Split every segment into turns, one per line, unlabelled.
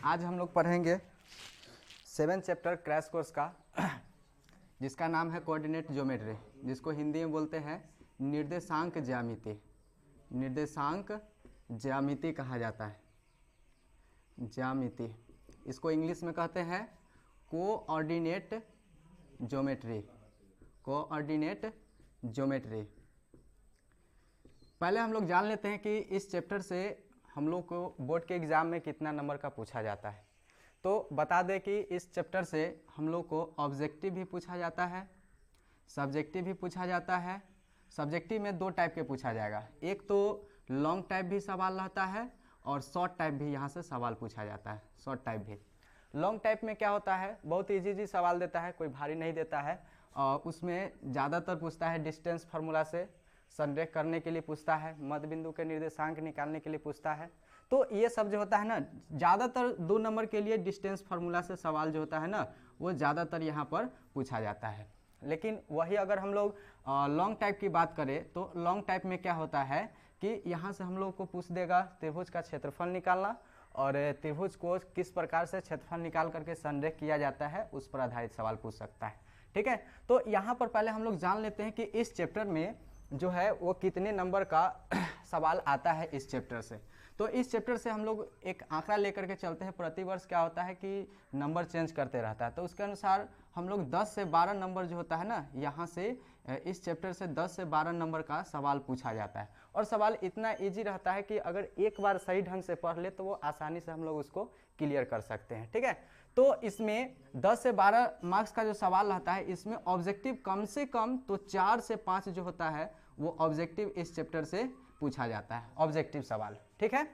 आज हम लोग पढ़ेंगे 7 चैप्टर क्रैश कोर्स का जिसका नाम है कोऑर्डिनेट ज्योमेट्री, जिसको हिंदी में बोलते हैं निर्देशांक ज्यामिति। निर्देशांक ज्यामिति कहा जाता है, ज्यामिति। इसको इंग्लिश में कहते हैं कोऑर्डिनेट ज्योमेट्री, कोऑर्डिनेट ज्योमेट्री। पहले हम लोग जान लेते हैं कि इस चैप्टर से हम लोग को बोर्ड के एग्ज़ाम में कितना नंबर का पूछा जाता है। तो बता दें कि इस चैप्टर से हम लोग को ऑब्जेक्टिव भी पूछा जाता है, सब्जेक्टिव भी पूछा जाता है। सब्जेक्टिव में 2 टाइप के पूछा जाएगा, एक तो लॉन्ग टाइप भी सवाल रहता है और शॉर्ट टाइप भी यहाँ से सवाल पूछा जाता है, शॉर्ट टाइप भी। लॉन्ग टाइप में क्या होता है, बहुत इजी सवाल देता है, कोई भारी नहीं देता है। और उसमें ज़्यादातर पूछता है डिस्टेंस फार्मूला से संरेख करने के लिए पूछता है, मध्य बिंदु के निर्देशांक निकालने के लिए पूछता है। तो ये सब जो होता है ना, ज़्यादातर 2 नंबर के लिए डिस्टेंस फार्मूला से सवाल जो होता है ना, वो ज़्यादातर यहाँ पर पूछा जाता है। लेकिन वही अगर हम लोग लॉन्ग टाइप की बात करें तो लॉन्ग टाइप में क्या होता है कि यहाँ से हम लोग को पूछ देगा त्रिभुज का क्षेत्रफल निकालना और त्रिभुज को किस प्रकार से क्षेत्रफल निकाल करके संरेख किया जाता है, उस पर आधारित सवाल पूछ सकता है। ठीक है, तो यहाँ पर पहले हम लोग जान लेते हैं कि इस चैप्टर में जो है वो कितने नंबर का सवाल आता है इस चैप्टर से। तो इस चैप्टर से हम लोग एक आंकड़ा लेकर के चलते हैं। प्रतिवर्ष क्या होता है कि नंबर चेंज करते रहता है, तो उसके अनुसार हम लोग 10 से 12 नंबर जो होता है ना, यहाँ से इस चैप्टर से 10 से 12 नंबर का सवाल पूछा जाता है। और सवाल इतना इजी रहता है कि अगर एक बार सही ढंग से पढ़ ले तो वो आसानी से हम लोग उसको क्लियर कर सकते हैं। ठीक है, तो इसमें 10 से 12 मार्क्स का जो सवाल रहता है, इसमें ऑब्जेक्टिव कम से कम तो 4 से 5 जो होता है वो ऑब्जेक्टिव इस चैप्टर से पूछा जाता है, ऑब्जेक्टिव सवाल। ठीक है,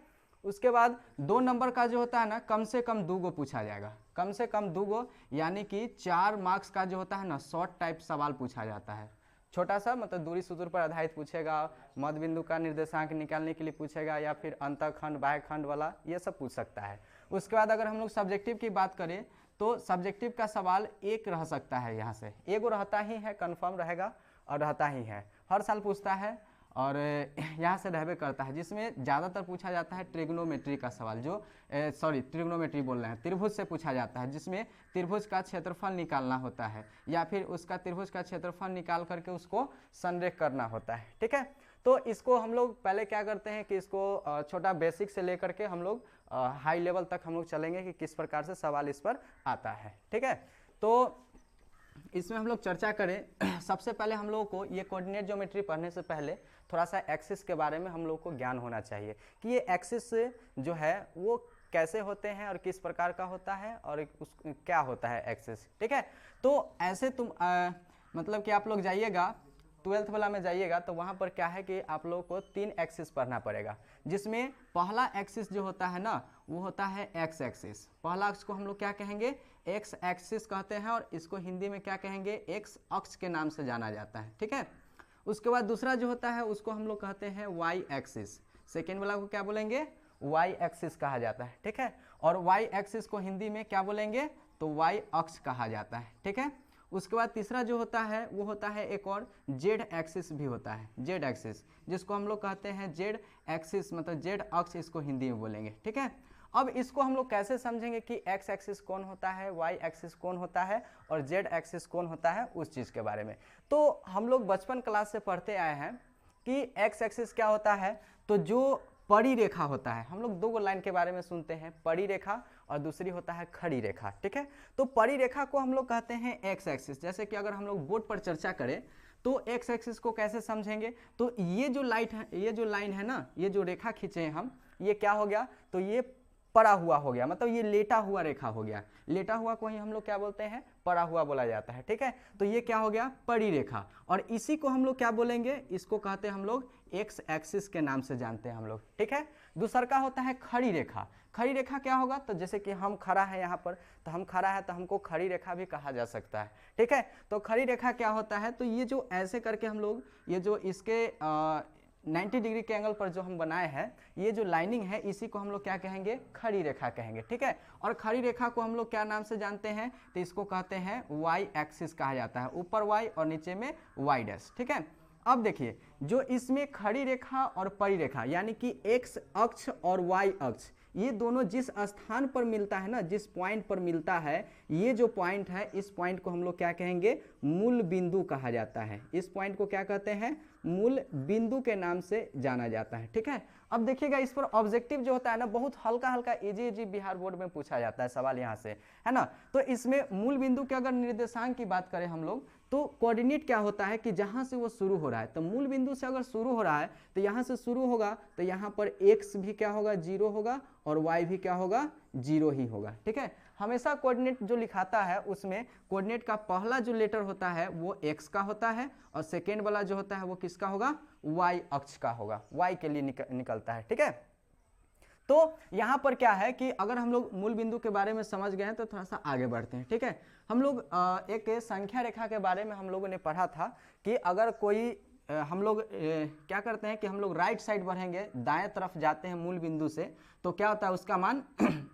उसके बाद 2 नंबर का जो होता है ना, कम से कम 2 गो पूछा जाएगा, कम से कम 2 गो, यानी कि 4 मार्क्स का जो होता है ना, शॉर्ट टाइप सवाल पूछा जाता है। छोटा सा, मतलब दूरी सूत्र पर आधारित पूछेगा, मध्य बिंदु का निर्देशांक निकालने के लिए पूछेगा, या फिर अंतःखंड बाह्यखंड वाला, ये सब पूछ सकता है। उसके बाद अगर हम लोग सब्जेक्टिव की बात करें तो सब्जेक्टिव का सवाल एक रह सकता है, यहाँ से एगो रहता ही है, कन्फर्म रहेगा और रहता ही है, हर साल पूछता है और यहाँ से रहबे करता है। जिसमें ज़्यादातर पूछा जाता है ट्रिग्नोमेट्री का सवाल, जो ट्रिग्नोमेट्री बोल रहे हैं, त्रिभुज से पूछा जाता है, जिसमें त्रिभुज का क्षेत्रफल निकालना होता है या फिर उसका त्रिभुज का क्षेत्रफल निकाल करके उसको संरेख करना होता है। ठीक है, तो इसको हम लोग पहले क्या करते हैं कि इसको छोटा बेसिक से लेकर के हम लोग हाई लेवल तक हम लोग चलेंगे कि किस प्रकार से सवाल इस पर आता है। ठीक है, तो इसमें हम लोग चर्चा करें। सबसे पहले हम लोगों को ये कोऑर्डिनेट ज्योमेट्री पढ़ने से पहले थोड़ा सा एक्सिस के बारे में हम लोग को ज्ञान होना चाहिए कि ये एक्सिस जो है वो कैसे होते हैं और किस प्रकार का होता है और क्या होता है एक्सिस। ठीक है, तो ऐसे तुम मतलब कि आप लोग जाइएगा 12th वाला में जाइएगा तो वहाँ पर क्या है कि आप लोगों को 3 एक्सिस पढ़ना पड़ेगा, जिसमें पहला एक्सिस जो होता है ना, वो होता है एक्स एक्सिस। पहला अक्ष को हम लोग क्या कहेंगे, एक्स एक्सिस कहते हैं, और इसको हिंदी में क्या कहेंगे, एक्स अक्ष के नाम से जाना जाता है। ठीक है, उसके बाद दूसरा जो होता है उसको हम लोग कहते हैं वाई एक्सिस। सेकेंड वाला को क्या बोलेंगे, वाई एक्सिस कहा जाता है। ठीक है, और वाई एक्सिस को हिंदी में क्या बोलेंगे, तो वाई अक्ष कहा जाता है। ठीक है, उसके बाद तीसरा जो होता है वो होता है एक और जेड एक्सिस भी होता है, जेड एक्सिस, जिसको हम लोग कहते हैं जेड एक्सिस, मतलब जेड अक्ष इसको हिंदी में बोलेंगे। ठीक है, अब इसको हम लोग कैसे समझेंगे कि एक्स एक्सिस कौन होता है, वाई एक्सिस कौन होता है और जेड एक्सिस कौन होता है, उस चीज़ के बारे में। तो हम लोग बचपन क्लास से पढ़ते आए हैं कि एक्स एक्सिस क्या होता है, तो जो पड़ी रेखा होता है, हम लोग 2 लाइन के बारे में सुनते हैं, पड़ी रेखा और दूसरी होता है खड़ी रेखा। ठीक है, तो पड़ी रेखा को हम लोग कहते हैं एक्स एक्सिस। जैसे कि अगर हम लोग बोर्ड पर चर्चा करें तो एक्स एक्सिस को कैसे समझेंगे, तो ये जो लाइन है ना, ये जो रेखा खींचे हैं हम, ये क्या हो गया, तो ये पड़ा हुआ हो गया, मतलब ये लेटा हुआ रेखा हो गया। लेटा हुआ को ही हम लोग क्या बोलते हैं, पड़ा हुआ बोला जाता है। ठीक है, तो ये क्या हो गया, पड़ी रेखा, और इसी को हम लोग क्या बोलेंगे, इसको कहते हैं हम लोग एक्स एक्सिस के नाम से जानते हैं हम लोग। ठीक है, दूसरा का होता है खड़ी रेखा। खड़ी रेखा क्या होगा, तो जैसे कि हम खड़ा है यहाँ पर, तो हम खड़ा है तो हमको खड़ी रेखा भी कहा जा सकता है। ठीक है, तो खड़ी रेखा क्या होता है, तो ये जो ऐसे करके हम लोग ये जो इसके 90 डिग्री के एंगल पर जो हम बनाए हैं, ये जो लाइनिंग है, इसी को हम लोग क्या कहेंगे, खड़ी रेखा कहेंगे। ठीक है, और खड़ी रेखा को हम लोग क्या नाम से जानते हैं, तो इसको कहते हैं वाई एक्सिस कहा जाता है, ऊपर वाई और नीचे में वाई डैश। ठीक है, अब देखिए जो इसमें खड़ी रेखा और परी रेखा यानी कि एक्स अक्ष और वाई अक्ष, ये दोनों जिस स्थान पर मिलता है ना, जिस पॉइंट पर मिलता है, ये जो पॉइंट है, इस पॉइंट को हम लोग क्या कहेंगे, मूल बिंदु कहा जाता है। इस पॉइंट को क्या कहते हैं, मूल बिंदु के नाम से जाना जाता है। ठीक है, अब देखिएगा इस पर ऑब्जेक्टिव जो होता है ना, बहुत हल्का हल्का इजी बिहार बोर्ड में पूछा जाता है सवाल यहाँ से, है ना। तो इसमें मूल बिंदु के अगर निर्देशांक की बात करें हम लोग, तो कोऑर्डिनेट क्या होता है कि जहां से वो शुरू हो रहा है, तो मूल बिंदु से अगर शुरू हो रहा है तो यहां से शुरू होगा, तो यहां पर x भी क्या होगा, 0 होगा, और y भी क्या होगा, 0 ही होगा। ठीक है, हमेशा कोऑर्डिनेट जो लिखाता है उसमें कोऑर्डिनेट का पहला जो लेटर होता है वो x का होता है, और सेकेंड वाला जो होता है वो किसका होगा, y अक्ष का होगा, y के लिए निकलता है। ठीक है, तो यहाँ पर क्या है कि अगर हम लोग मूल बिंदु के बारे में समझ गए हैं तो थोड़ा सा आगे बढ़ते हैं। ठीक है, हम लोग एक संख्या रेखा के बारे में हम लोगों ने पढ़ा था कि अगर कोई हम लोग क्या करते हैं कि हम लोग राइट साइड बढ़ेंगे, दाएं तरफ जाते हैं मूल बिंदु से, तो क्या होता है, उसका मान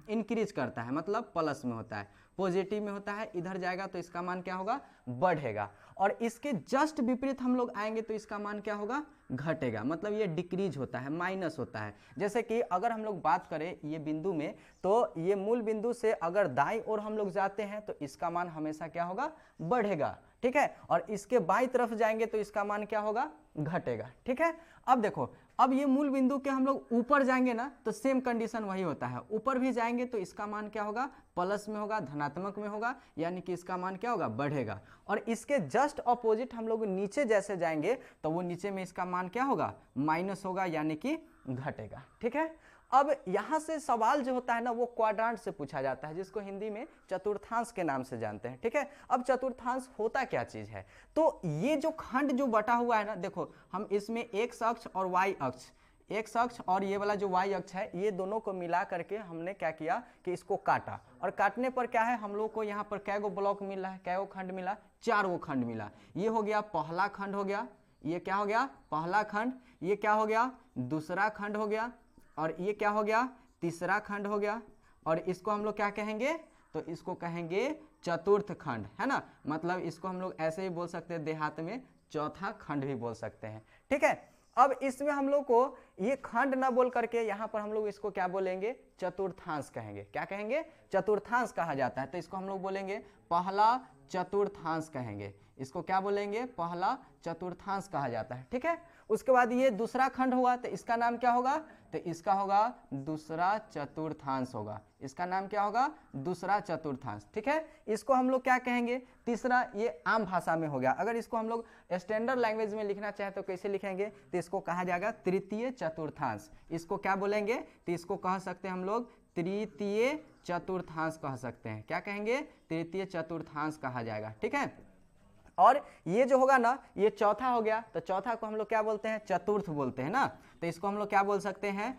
इंक्रीज करता है, मतलब प्लस में होता है, पॉजिटिव में होता है। इधर जाएगा तो इसका मान क्या होगा, बढ़ेगा। और इसके जस्ट विपरीत हम लोग आएंगे तो इसका मान क्या होगा, घटेगा, मतलब ये डिक्रीज होता है, माइनस होता है। जैसे कि अगर हम लोग बात करें ये बिंदु में, तो ये मूल बिंदु से अगर दाईं ओर हम लोग जाते हैं तो इसका मान हमेशा क्या होगा, बढ़ेगा। ठीक है, और इसके बाईं तरफ जाएंगे तो इसका मान क्या होगा, घटेगा। ठीक है, अब देखो, अब ये मूल बिंदु के हम लोग ऊपर जाएंगे ना तो सेम कंडीशन वही होता है, ऊपर भी जाएंगे तो इसका मान क्या होगा, प्लस में होगा, धनात्मक में होगा, यानी कि इसका मान क्या होगा, बढ़ेगा। और इसके जस्ट अपोजिट हम लोग नीचे जैसे जाएंगे तो वो नीचे में इसका मान क्या होगा, माइनस होगा, यानी कि घटेगा। ठीक है, अब यहां से सवाल जो होता है ना वो क्वाड्रांट से पूछा जाता है, जिसको हिंदी में चतुर्थांश के नाम से जानते हैं। ठीक है, अब चतुर्थांश होता क्या चीज है, तो ये जो खंड जो बटा हुआ है ना, देखो हम इसमें x अक्ष और y अक्ष, x अक्ष और ये वाला जो y अक्ष है, ये दोनों को मिला करके हमने क्या किया कि इसको काटा, और काटने पर क्या है, हम लोग को यहाँ पर कै गो ब्लॉक मिल रहा है, कै गो खंड मिला, 4 गो खंड मिला। ये हो गया पहला खंड हो गया, ये क्या हो गया, पहला खंड, ये क्या हो गया, दूसरा खंड हो गया, और ये क्या हो गया, तीसरा खंड हो गया, और इसको हम लोग क्या कहेंगे, तो इसको कहेंगे चतुर्थ खंड, है ना। मतलब इसको हम लोग ऐसे ही बोल सकते हैं, देहात में चौथा खंड भी बोल सकते हैं। ठीक है, अब इसमें हम लोग को ये खंड ना बोल करके यहाँ पर हम लोग इसको क्या बोलेंगे, चतुर्थांश कहेंगे। क्या कहेंगे, चतुर्थांश कहा जाता है, तो इसको हम लोग बोलेंगे पहला चतुर्थांश कहेंगे। इसको क्या बोलेंगे, पहला चतुर्थांश कहा जाता है। ठीक है, उसके बाद ये दूसरा खंड हुआ तो इसका नाम क्या होगा, तो इसका होगा दूसरा चतुर्थांश होगा, इसका नाम क्या होगा, दूसरा चतुर्थांश। ठीक है, इसको हम लोग क्या कहेंगे, तीसरा, ये आम भाषा में हो गया। अगर इसको हम लोग स्टैंडर्ड लैंग्वेज में लिखना चाहे तो कैसे लिखेंगे, तो इसको कहा जाएगा तृतीय चतुर्थांश। इसको क्या बोलेंगे, तो इसको कह सकते हैं हम लोग तृतीय चतुर्थांश कह सकते हैं। क्या कहेंगे, तृतीय चतुर्थांश कहा जाएगा। ठीक है, और ये जो होगा ना, ये चौथा हो गया, तो चौथा को हम लोग क्या बोलते हैं, चतुर्थ बोलते हैं ना, तो इसको हम लोग क्या बोल सकते हैं,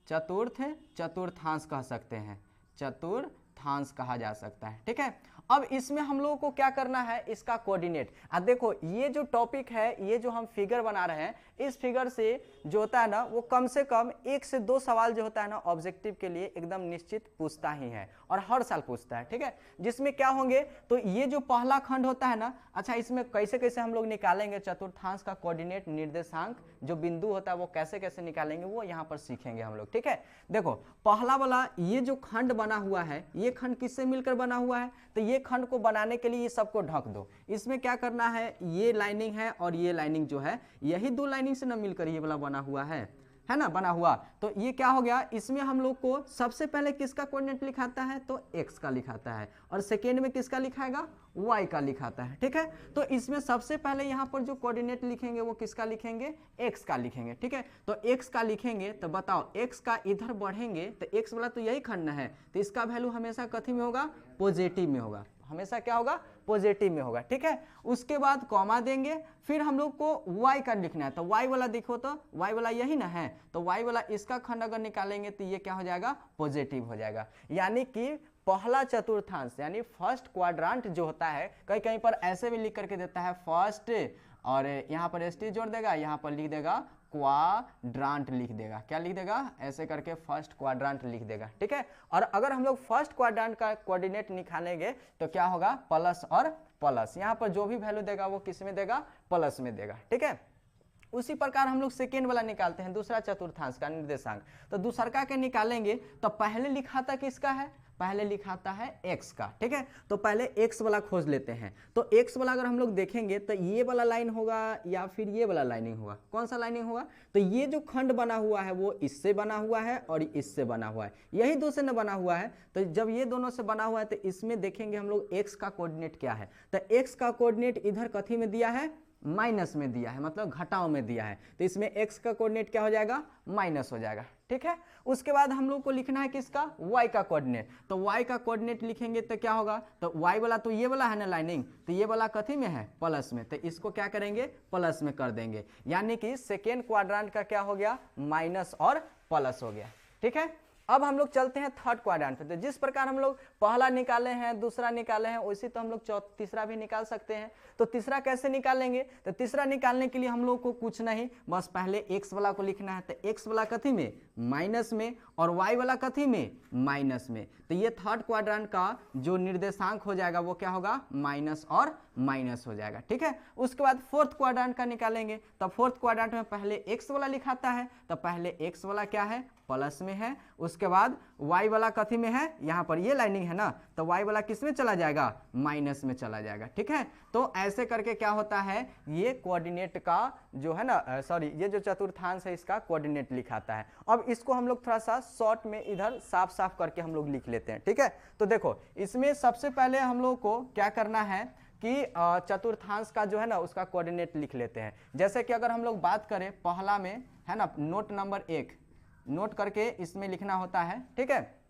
चतुर्थांश कह सकते हैं, चतुर्थांश कहा जा सकता है। ठीक है, अब इसमें हम लोगों को क्या करना है, इसका कोऑर्डिनेट। अब देखो ये जो टॉपिक है, ये जो हम फिगर बना रहे हैं, इस फिगर से जो होता है ना वो कम से कम 1 से 2 सवाल जो होता है ना ऑब्जेक्टिव के लिए एकदम निश्चित पूछता ही है, और हर साल पूछता है। ठीक है, जिसमें क्या होंगे, तो ये जो पहला खंड होता है ना, अच्छा इसमें कैसे कैसे हम लोग निकालेंगे चतुर्थांश का कोऑर्डिनेट, निर्देशांक जो बिंदु होता है वो कैसे कैसे निकालेंगे, वो यहाँ पर सीखेंगे हम लोग। ठीक है, देखो पहला वाला ये जो खंड बना हुआ है, ये खंड किससे मिलकर बना हुआ है, तो ये खंड को बनाने के लिए ये सबको ढक दो। इसमें क्या करना है, ये लाइनिंग है और ये लाइनिंग जो है, यही 2 लाइनिंग से ना मिलकर ये वाला बना हुआ है ना, बना हुआ। तो ये क्या हो गया, इसमें हम लोग को सबसे पहले किसका कोऑर्डिनेट लिखाता है, तो x का लिखाता है, और सेकेंड में किसका लिखाएगा, y का लिखाता है। ठीक है, तो इसमें सबसे पहले यहाँ पर जो कोऑर्डिनेट लिखेंगे वो किसका लिखेंगे, x का लिखेंगे। ठीक है, तो x का लिखेंगे, तो बताओ x का इधर बढ़ेंगे तो x वाला तो यही खंड है, तो इसका वैल्यू हमेशा कथी में होगा, पॉजिटिव में होगा, हमेशा क्या होगा, पॉजिटिव में होगा। ठीक है, उसके बाद कॉमा देंगे, फिर हम लोग को y का लिखना है, तो y वाला देखो, तो y वाला यही ना है, तो y वाला इसका खंड अगर निकालेंगे तो ये क्या हो जाएगा, पॉजिटिव हो जाएगा। यानी कि पहला चतुर्थांश यानी फर्स्ट क्वाड्रांट जो होता है, कहीं कहीं पर ऐसे भी लिख करके देता है फर्स्ट, और यहाँ पर एस टी जोड़ देगा, यहाँ पर लिख देगा क्वाड्रांट लिख देगा। क्या लिख देगा, ऐसे करके फर्स्ट क्वाड्रांट लिख देगा। ठीक है, और अगर हम लोग फर्स्ट क्वाड्रांट का कोऑर्डिनेट निकालेंगे तो क्या होगा, प्लस और प्लस, यहाँ पर जो भी वैल्यू देगा वो किस में देगा, प्लस में देगा। ठीक है, उसी प्रकार हम लोग सेकेंड वाला निकालते हैं, दूसरा चतुर्थांश का निर्देशांक। तो दूसरका के निकालेंगे तो पहले लिखा था किसका है, पहले लिखा था है x का, ठीक है। तो पहले x वाला खोज लेते हैं। तो x वाला अगर हम लोग देखेंगे तो ये वाला लाइन होगा या फिर ये वाला लाइनिंग होगा, कौन सा लाइनिंग होगा, तो ये जो खंड बना हुआ है वो इससे बना हुआ है और इससे बना हुआ है, यही दो से न बना हुआ है। तो जब ये दोनों से बना हुआ है तो इसमें देखेंगे हम लोग x का कोऑर्डिनेट क्या है, तो x का कोऑर्डिनेट इधर कथी में दिया है, माइनस में दिया है, मतलब घटाव में दिया है। तो इसमें x का कोऑर्डिनेट क्या हो जाएगा, माइनस हो जाएगा, ठीक है। उसके बाद हम लोग को लिखना है किसका, y का कोऑर्डिनेट। तो y का कोऑर्डिनेट लिखेंगे तो क्या होगा, तो y वाला तो ये वाला है ना लाइनिंग, तो ये वाला कथी में है, प्लस में, तो इसको क्या करेंगे, प्लस में कर देंगे। यानी कि सेकेंड क्वाड्रेंट का क्या हो गया, माइनस और प्लस हो गया, ठीक है। अब हम लोग चलते हैं थर्ड क्वाड्रेंट पे। तो जिस प्रकार हम लोग पहला निकाले हैं, दूसरा निकाले हैं, वैसे तो हम लोग तीसरा भी निकाल सकते हैं। तो तीसरा कैसे निकालेंगे, तो तीसरा निकालने के लिए हम लोग को कुछ नहीं, बस पहले x वाला को लिखना है। तो x वाला कथी में, माइनस में, और y वाला कथी में, माइनस में। तो ये थर्ड क्वाड्रेंट का जो निर्देशांक हो जाएगा वो क्या होगा, माइनस और माइनस हो जाएगा, ठीक है। उसके बाद फोर्थ क्वाड्रेंट का निकालेंगे। तो फोर्थ क्वाड्रेंट में पहले x वाला लिखाता है, तो पहले x वाला क्या है, प्लस में है। उसके बाद y वाला कथी में है, यहाँ पर ये लाइनिंग है ना, तो y वाला किस में चला जाएगा, माइनस में चला जाएगा, ठीक है। तो ऐसे करके क्या होता है, ये कोऑर्डिनेट का जो है ना, सॉरी, ये जो चतुर्थांश है इसका कोऑर्डिनेट लिखाता है। अब इसको हम लोग थोड़ा सा शॉर्ट में इधर साफ साफ करके हम लोग लिख लेते हैं, ठीक है। तो देखो इसमें सबसे पहले हम लोग को क्या करना है कि चतुर्थांश का जो है ना उसका कोऑर्डिनेट लिख लेते हैं। जैसे कि अगर हम लोग बात करें पहला में है ना, नोट नंबर 1 नोट करके इसमें लिखना होता है, ठीक है।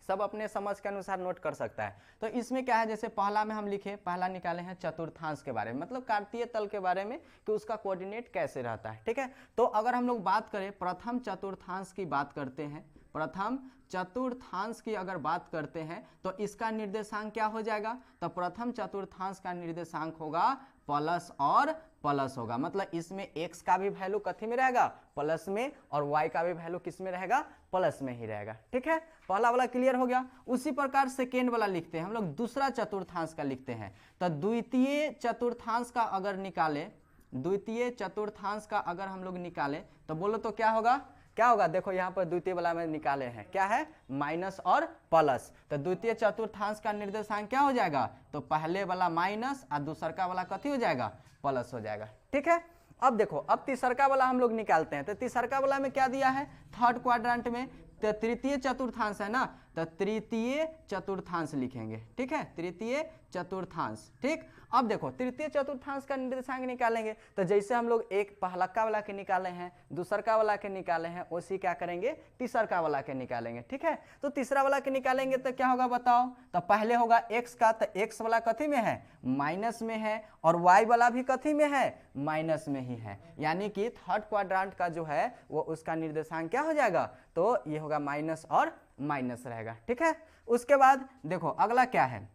सब अपने समझ के अनुसार नोट कर सकता है। तो इसमें क्या है, जैसे पहला में हम लिखे, पहला निकाले हैं चतुर्थांश के बारे में, मतलब कार्तीय तल के बारे में कि उसका कोऑर्डिनेट कैसे रहता है, ठीक है। तो अगर हम लोग बात करें प्रथम चतुर्थांश की बात करते हैं, प्रथम चतुर्थांश की अगर बात करते हैं तो इसका निर्देशांक क्या हो जाएगा, तो प्रथम चतुर्थांश का निर्देशांक होगा प्लस और प्लस होगा, मतलब इसमें x का भी वैल्यू कथी में रहेगा, प्लस में, और y का भी वैल्यू किस में रहेगा, प्लस में ही रहेगा, ठीक है। पहला वाला क्लियर हो गया। उसी प्रकार सेकेंड वाला लिखते हैं हम लोग, दूसरा चतुर्थांश का लिखते हैं। तो द्वितीय चतुर्थांश का अगर निकाले, द्वितीय चतुर्थांश का अगर हम लोग निकाले तो बोलो तो क्या होगा, क्या होगा, देखो यहाँ पर द्वितीय वाला में निकाले हैं, क्या है, माइनस और प्लस। तो द्वितीय चतुर्थांश का निर्देशांक क्या हो जाएगा, तो पहले वाला माइनस और दूसरका वाला कथी हो जाएगा, प्लस हो जाएगा, ठीक है। अब देखो, अब तीसरका वाला हम लोग निकालते हैं। तो तीसरका वाला में क्या दिया है, थर्ड क्वाड्रेंट में, तो तृतीय चतुर्थांश है ना, तो तृतीय चतुर्थांश लिखेंगे, ठीक है, तृतीय चतुर्थांश, ठीक। अब देखो तृतीय चतुर्थांश का निर्देशांक निकालेंगे, तो जैसे हम लोग एक पहलका वाला के निकाले हैं, दूसरका वाला के निकाले हैं, उसी क्या करेंगे, तीसरका वाला के निकालेंगे, ठीक है। तो तीसरा वाला के निकालेंगे तो क्या होगा बताओ, तो पहले होगा x का, तो x वाला कथी में है, माइनस में है, और y वाला भी कथी में है, माइनस में ही है। यानी कि थर्ड क्वाड्रेंट का जो है वो उसका निर्देशांक क्या हो जाएगा, तो ये होगा माइनस और माइनस रहेगा, ठीक है। उसके बाद देखो अगला क्या है,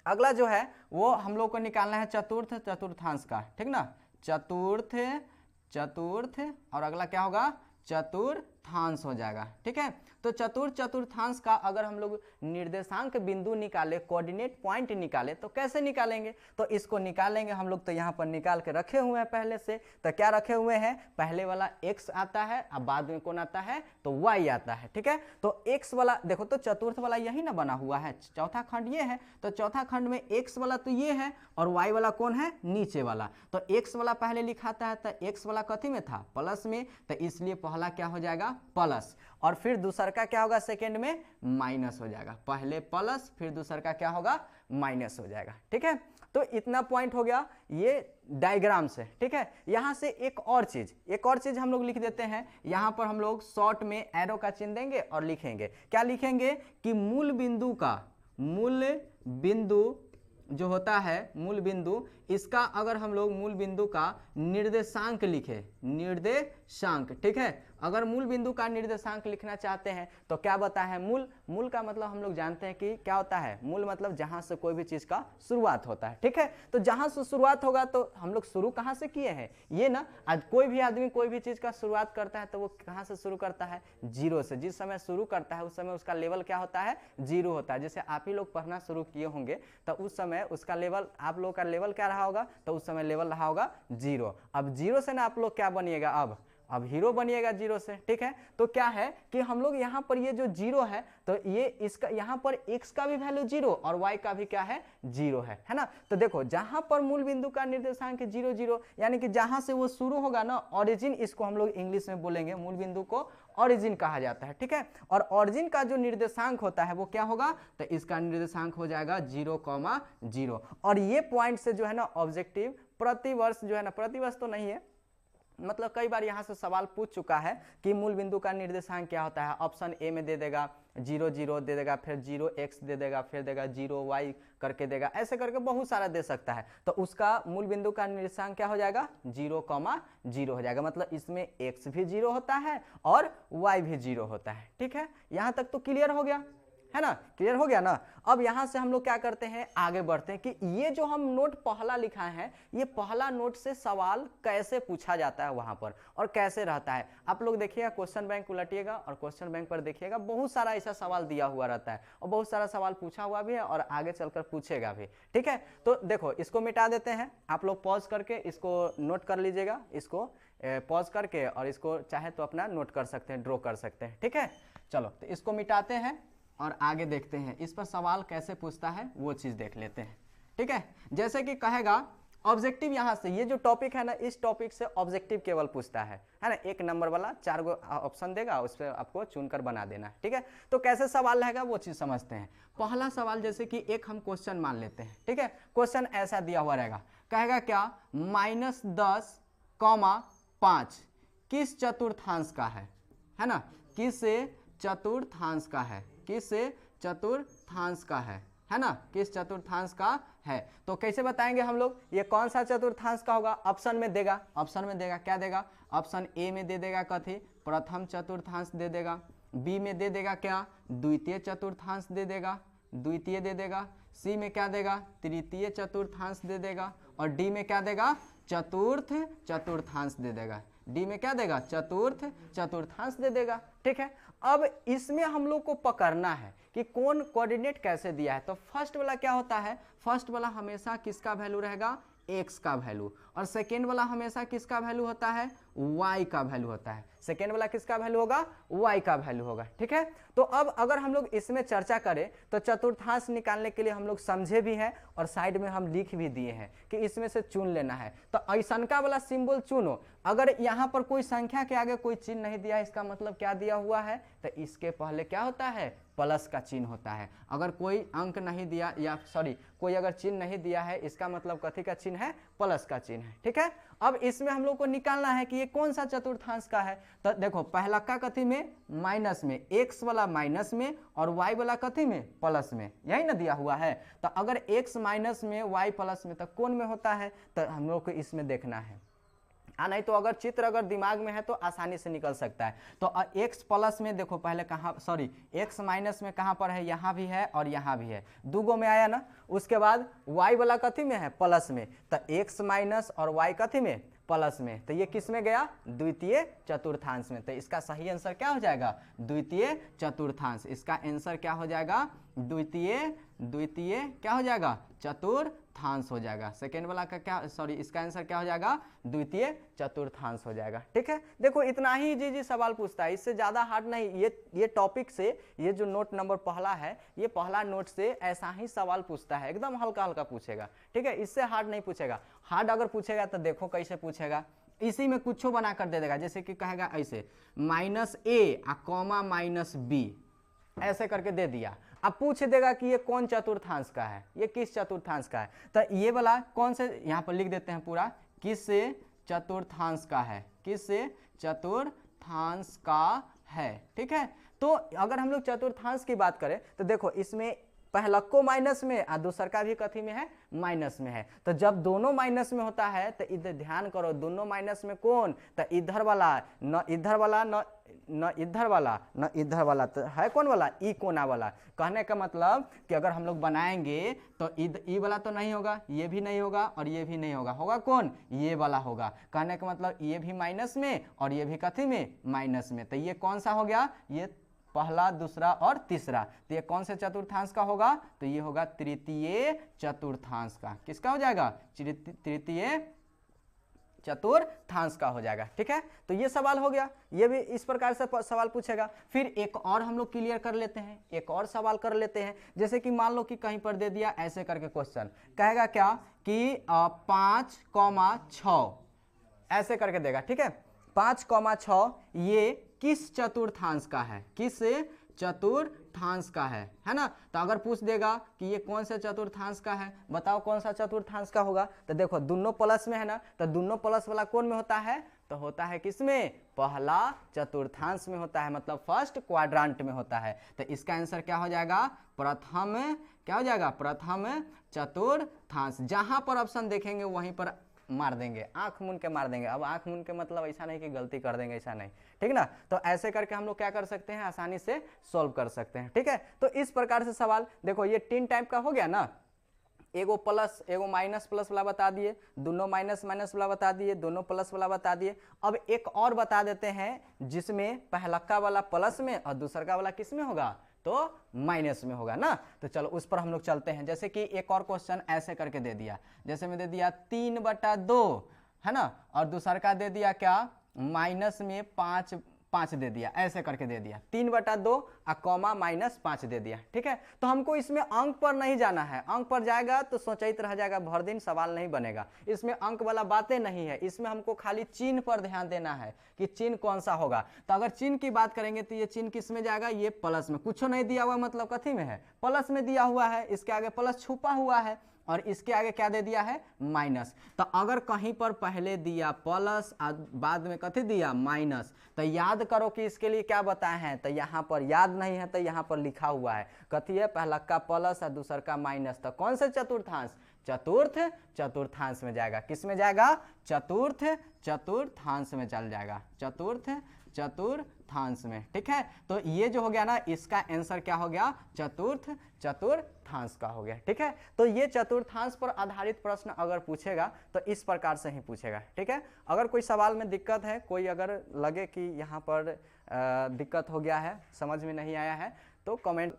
अगला जो है वो हम लोग को निकालना है चतुर्थ चतुर्थांश का, ठीक ना, चतुर्थ चतुर्थ, और अगला क्या होगा, चतुर्थांश हो जाएगा, ठीक है। तो चतुर्थ चतुर्थांश का अगर हम लोग निर्देशांक बिंदु निकाले, कोऑर्डिनेट पॉइंट निकाले, तो कैसे निकालेंगे, तो इसको निकालेंगे हम लोग। तो यहाँ पर निकाल के रखे हुए हैं पहले से। तो क्या रखे हुए हैं, पहले वाला x आता है, अब बाद में कौन आता है, तो y आता है, ठीक है। तो x वाला देखो, तो चतुर्थ वाला यही ना बना हुआ है, चौथा खंड ये है, तो चौथा खंड में x वाला तो ये है, और y वाला कौन है, नीचे वाला। तो x वाला पहले लिखाता है, तो x वाला कथी में था, प्लस में, तो इसलिए पहला क्या हो जाएगा, प्लस, और फिर दूसर का क्या होगा, सेकेंड में माइनस हो जाएगा। पहले प्लस, फिर दूसर का क्या होगा, माइनस हो जाएगा, ठीक है। तो इतना पॉइंट हो गया ये डायग्राम से, ठीक है। यहां से एक और चीज हम लोग लिख देते हैं। यहां पर हम लोग शॉर्ट में एरो का चिन्ह देंगे और लिखेंगे, क्या लिखेंगे कि मूल बिंदु जो होता है, मूल बिंदु, इसका अगर हम लोग मूल बिंदु का निर्देशांक लिखे, निर्देशांक, ठीक है। अगर मूल बिंदु का निर्देशांक लिखना चाहते हैं तो क्या बता है, मूल का मतलब हम लोग जानते हैं कि क्या होता है, मूल मतलब जहां से कोई भी चीज का शुरुआत होता है, ठीक है। तो जहां से शुरुआत होगा तो हम लोग शुरू कहां से किए हैं, ये ना, आज कोई भी आदमी कोई भी चीज का शुरुआत करता है तो वो कहां से शुरू करता है, जीरो से। जिस समय शुरू करता है उस समय उसका लेवल क्या होता है, जीरो होता है। जैसे आप ही लोग पढ़ना शुरू किए होंगे तो उस समय उसका लेवल, आप लोग का लेवल क्या रहा रहा होगा तो उस समय लेवल रहा होगा 0। अब 0 से ना आप लोग क्या बनिएगा, अब हीरो बनिएगा 0 से, ठीक है। तो क्या है कि हम लोग यहाँ पर ये जो 0 है तो ये इसका यहाँ पर x का भी वैल्यू 0 और y का भी क्या है 0 है ना। तो देखो जहाँ पर मूल बिंदु का निर्देशांक 0 0 यानी कि जहाँ से वो शुरू होगा ना, ओरिजिन, इसको हम लोग इंग्लिश में बोलेंगे, मूल बिंदु को ओरिजिन कहा जाता है, ठीक है। और ओरिजिन का जो निर्देशांक होता है वो क्या होगा, तो इसका निर्देशांक हो जाएगा 0,0। और ये पॉइंट से जो है ना ऑब्जेक्टिव प्रतिवर्ष जो है ना, प्रतिवर्ष तो नहीं है, मतलब कई बार यहाँ से सवाल पूछ चुका है कि मूल बिंदु का निर्देशांक क्या होता है। ऑप्शन ए में दे देगा 0 0 दे देगा, फिर 0x दे देगा, फिर देगा 0y करके देगा, ऐसे करके बहुत सारा दे सकता है। तो उसका मूल बिंदु का निर्देशांक क्या हो जाएगा 0,0 हो जाएगा। मतलब इसमें x भी 0 होता है और y भी 0 होता है, ठीक है। यहाँ तक तो क्लियर हो गया है ना, क्लियर हो गया ना। अब यहाँ से हम लोग क्या करते हैं, आगे बढ़ते हैं कि ये जो हम नोट पहला लिखा है, ये पहला नोट से सवाल कैसे पूछा जाता है वहां पर और कैसे रहता है। आप लोग देखिएगा, क्वेश्चन बैंक उलटिएगा और क्वेश्चन बैंक पर देखिएगा, बहुत सारा ऐसा सवाल दिया हुआ रहता है और बहुत सारा सवाल पूछा हुआ भी है और आगे चलकर पूछेगा भी, ठीक है। तो देखो इसको मिटा देते हैं, आप लोग पॉज करके इसको नोट कर लीजिएगा, इसको पॉज करके, और इसको चाहे तो अपना नोट कर सकते हैं, ड्रॉ कर सकते हैं, ठीक है। चलो तो इसको मिटाते हैं और आगे देखते हैं इस पर सवाल कैसे पूछता है, वो चीज देख लेते हैं, ठीक है। जैसे कि कहेगा ऑब्जेक्टिव, यहाँ से ये जो टॉपिक है ना, इस टॉपिक से ऑब्जेक्टिव केवल पूछता है ना। 1 नंबर वाला 4 गो ऑप्शन देगा, उस पर आपको चुनकर बना देना है, ठीक है। तो कैसे सवाल रहेगा वो चीज समझते हैं। पहला सवाल जैसे कि एक हम क्वेश्चन मान लेते हैं, ठीक है। क्वेश्चन ऐसा दिया हुआ रहेगा, कहेगा क्या, -10,5 किस चतुर्थांश का है ना, किस चतुर्थांश का है, किस चतुर्थांश का है ना, किस चतुर्थांश का है। तो कैसे बताएंगे हम लोग, ये कौन सा चतुर्थांश का होगा, ऑप्शन में देगा, ऑप्शन में देगा, क्या देगा, ऑप्शन ए में दे देगा कथी, प्रथम चतुर्थांश दे देगा, बी में दे देगा क्या, द्वितीय चतुर्थांश दे देगा, द्वितीय दे देगा, सी में क्या देगा, तृतीय चतुर्थांश दे देगा, और डी में क्या देगा, चतुर्थ चतुर्थांश दे देगा, डी में क्या देगा, चतुर्थ चतुर्थांश दे देगा, ठीक है। अब इसमें हम लोग को पकड़ना है कि कौन कोऑर्डिनेट कैसे दिया है। तो फर्स्ट वाला क्या होता है, फर्स्ट वाला हमेशा किसका वैल्यू रहेगा, x का वैल्यू, और सेकेंड वाला हमेशा किसका वैल्यू होता है, y का वैल्यू होता है। सेकेंड वाला किसका वैल्यू होगा, y का वैल्यू होगा, ठीक है। तो अब अगर हम लोग इसमें चर्चा करें तो चतुर्थांश निकालने के लिए हम लोग समझे भी हैं और साइड में हम लिख भी दिए हैं कि इसमें से चुन लेना है। तो ऐसनका वाला सिंबल चुनो, अगर यहाँ पर कोई संख्या के आगे कोई चिन्ह नहीं दिया है, इसका मतलब क्या दिया हुआ है, तो इसके पहले क्या होता है, प्लस का चिन्ह होता है। अगर कोई अंक नहीं दिया, या सॉरी कोई अगर चिन्ह नहीं दिया है, इसका मतलब कथी का चिन्ह है, प्लस का चिन्ह है, ठीक है। अब इसमें हम लोग को निकालना है कि ये कौन सा चतुर्थांश का है। तो देखो पहला का कथी में, माइनस में, x वाला माइनस में और y वाला कथी में, प्लस में, यही ना दिया हुआ है। तो अगर x माइनस में y प्लस में, तो कौन में होता है, तो हम लोग को इसमें देखना है। नहीं तो अगर चित्र अगर दिमाग में है तो आसानी से निकल सकता है। तो x प्लस में देखो पहले कहाँ, सॉरी x माइनस में कहाँ पर है, यहाँ भी है और यहाँ भी है, दूगो में आया ना। उसके बाद y वाला कथी में है, प्लस में, तो x माइनस और y कथी में, प्लस में, तो ये किस में गया, द्वितीय चतुर्थांश में। तो इसका सही आंसर क्या हो जाएगा, द्वितीय चतुर्थांश। इसका आंसर क्या हो जाएगा, द्वितीय क्या हो जाएगा, चतुर्थांश हो जाएगा। सेकेंड वाला का क्या, सॉरी इसका आंसर क्या हो जाएगा, द्वितीय चतुर्थांश हो जाएगा, ठीक है। देखो इतना ही जी सवाल पूछता है, इससे ज्यादा हार्ड नहीं। ये टॉपिक से, ये जो नोट नंबर पहला है, ये पहला नोट से ऐसा ही सवाल पूछता है, एकदम हल्का हल्का पूछेगा, ठीक है। इससे हार्ड नहीं पूछेगा। हार्ड अगर पूछेगा तो देखो कैसे पूछेगा, इसी में कुछ बना कर दे देगा, जैसे कि कहेगा ऐसे -a कॉमा -b ऐसे करके दे दिया। अब पूछ देगा कि ये कौन चतुर्थांश का है, ये किस चतुर्थांश का है। तो ये वाला कौन से, यहाँ पर लिख देते हैं पूरा, किस चतुर्थांश का है, किस चतुर्थांश का है, ठीक है। तो अगर हम लोग चतुर्थांश की बात करें तो देखो इसमें पहला को माइनस में और दूसर का भी कथी में है, माइनस में है। तो जब दोनों माइनस में होता है तो इधर ध्यान करो, दोनों माइनस में कौन, तो इधर वाला, न इधर वाला, न इधर वाला, न इधर वाला, तो है कौन वाला, ई कोना वाला। कहने का मतलब कि अगर हम लोग बनाएंगे तो ई वाला तो नहीं होगा, ये भी नहीं होगा और ये भी नहीं होगा, होगा कौन, ये वाला होगा। कहने का मतलब ये भी माइनस में और ये भी कथी में, माइनस में। तो ये कौन सा हो गया, ये पहला, दूसरा और तीसरा। तो ये कौन से चतुर्थांश का होगा? तो ये होगा तृतीय चतुर्थांश का। किसका हो जाएगा? तृतीय चतुर्थांश का हो जाएगा। ठीक है, तो ये सवाल हो गया, ये भी इस प्रकार से सवाल पूछेगा। फिर एक और हम लोग क्लियर कर लेते हैं, एक और सवाल कर लेते हैं। जैसे कि मान लो कि कहीं पर दे दिया ऐसे करके क्वेश्चन, कहेगा क्या कि 5,6 ऐसे करके देगा। ठीक है, 5,6 ये किस चतुर्थांश का है? किस चतुर्थांश का है ना? तो अगर पूछ देगा कि ये कौन से चतुर्थांश का है, बताओ कौन सा चतुर्थांश का होगा? तो देखो दोनों प्लस में है ना, तो दोनों प्लस वाला कौन में होता है? तो होता है किसमें? पहला चतुर्थांश में होता है, मतलब फर्स्ट क्वाड्रांट में होता है। तो इसका आंसर क्या हो जाएगा? प्रथम, क्या हो जाएगा? प्रथम चतुर्थांश। जहां पर ऑप्शन देखेंगे वहीं पर मार देंगे, आंख मूंद के मार देंगे। अब आंख मूंद के मतलब ऐसा नहीं कि गलती कर देंगे, ऐसा नहीं, ठीक ना? तो ऐसे करके हम लोग क्या कर सकते हैं? आसानी से सॉल्व कर सकते हैं। ठीक है, तो इस प्रकार से सवाल देखो, ये 3 टाइप का हो गया ना, एगो प्लस एगो माइनस प्लस वाला बता दिए, दोनों माइनस माइनस वाला बता दिए, दोनों प्लस वाला बता दिए। अब एक और बता देते हैं जिसमें पहलका वाला प्लस में और दूसरा वाला किस में होगा? तो माइनस में होगा ना। तो चलो उस पर हम लोग चलते हैं। जैसे कि एक और क्वेश्चन ऐसे करके दे दिया, जैसे में दे दिया 3/2 है ना, और दूसरा का दे दिया क्या? माइनस में 5 दे दिया, ऐसे करके दे दिया 3/2 और कॉमा -5 दे दिया। ठीक है, तो हमको इसमें अंक पर नहीं जाना है, अंक पर जाएगा तो सोचित रह जाएगा, भर दिन सवाल नहीं बनेगा। इसमें अंक वाला बातें नहीं है, इसमें हमको खाली चिन्ह पर ध्यान देना है कि चिन्ह कौन सा होगा। तो अगर चिन्ह की बात करेंगे तो ये चिन्ह किस में जाएगा? ये प्लस में। कुछ नहीं दिया हुआ मतलब कथी में है? प्लस में दिया हुआ है, इसके आगे प्लस छुपा हुआ है और इसके आगे क्या दे दिया है? माइनस। तो अगर कहीं पर पहले दिया प्लस और बाद में कथी दिया? माइनस, तो याद करो कि इसके लिए क्या बताए हैं। तो यहाँ पर याद नहीं है तो यहाँ पर लिखा हुआ है कथी है? पहला का प्लस और दूसरा का माइनस। तो कौन से चतुर्थांश? चतुर्थ चतुर्थांश में जाएगा। किस में जाएगा? चतुर्थ चतुर्थांश में चल जाएगा, चतुर्थ चतुर्थांश में। ठीक है, तो ये जो हो गया ना, इसका आंसर क्या हो गया? चतुर्थ चतुर्थांश का हो गया। ठीक है, तो ये चतुर्थांश पर आधारित प्रश्न अगर पूछेगा तो इस प्रकार से ही पूछेगा। ठीक है, अगर कोई सवाल में दिक्कत है, कोई अगर लगे कि यहाँ पर दिक्कत हो गया है, समझ में नहीं आया है, तो कमेंट